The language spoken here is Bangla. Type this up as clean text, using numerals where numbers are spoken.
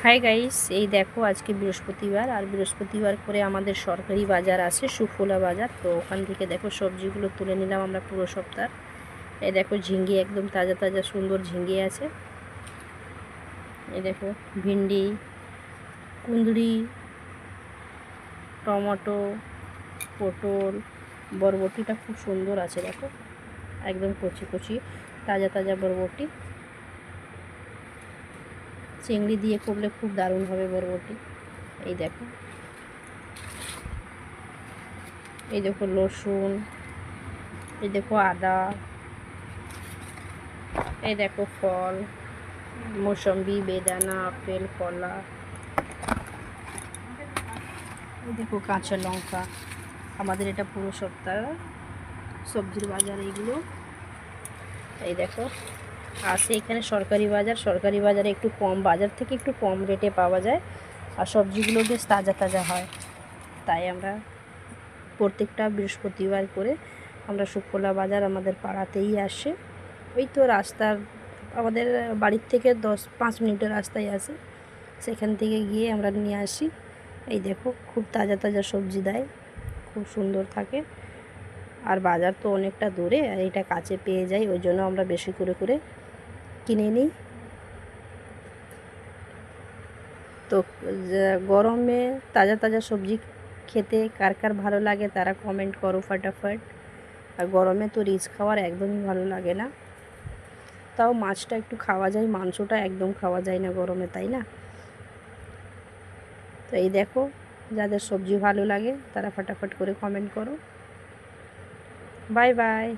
হাই গাইস, এই দেখো আজকে বৃহস্পতিবার আর বৃহস্পতিবার করে আমাদের সরকারি বাজার আছে সুফলা বাজার। তো ওখান থেকে দেখো সবজিগুলো তুলে নিলাম আমরা পুরো সপ্তাহ। এই দেখো ঝিঙ্গে একদম তাজা তাজা সুন্দর ঝিঙ্গে আছে। এই দেখো ভিন্ডি, কুঁদরি, টমেটো, পটল, বরবটিটা খুব সুন্দর আছে দেখো, একদম কচি কচি তাজা তাজা বরবটি। চিংড়ি দিয়ে করলে খুব দারুণ হবে বরবটি। এই দেখো, এই দেখো রসুন, এই দেখো আদা, এই দেখো ফল, মৌসম্বি, বেদানা, আপেল, কলা, এই দেখো কাঁচা লঙ্কা। আমাদের এটা পুরো সপ্তাহ সবজির বাজার এইগুলো। এই দেখো আসে এখানে সরকারি বাজার। সরকারি বাজারে একটু কম, বাজার থেকে একটু কম রেটে পাওয়া যায় আর সবজিগুলো বেশ তাজা তাজা হয়। তাই আমরা প্রত্যেকটা বৃহস্পতিবার করে আমরা সুফলা বাজার আমাদের পাড়াতেই আসে। ওই তো রাস্তার, আমাদের বাড়ির থেকে 10-5 মিনিটের রাস্তায় আসে, সেখান থেকে গিয়ে আমরা নিয়ে আসি। এই দেখো খুব তাজা তাজা সবজি দেয়, খুব সুন্দর থাকে। আর বাজার তো অনেকটা দূরে আর এটা কাছে পেয়ে যাই, ওই জন্য আমরা বেশি করে করে কিনে নিই। তো গরমে তাজা তাজা সবজি খেতে কার কার ভালো লাগে তারা কমেন্ট করো ফটাফট। আর গরমে তো রিচ খাওয়ার একদমই ভালো লাগে না, তাও মাছটা একটু খাওয়া যায়, মাংসটা একদম খাওয়া যায় না গরমে, তাই না? তো এই দেখো, যাদের সবজি ভালো লাগে তারা ফটাফট করে কমেন্ট করো। Bye bye.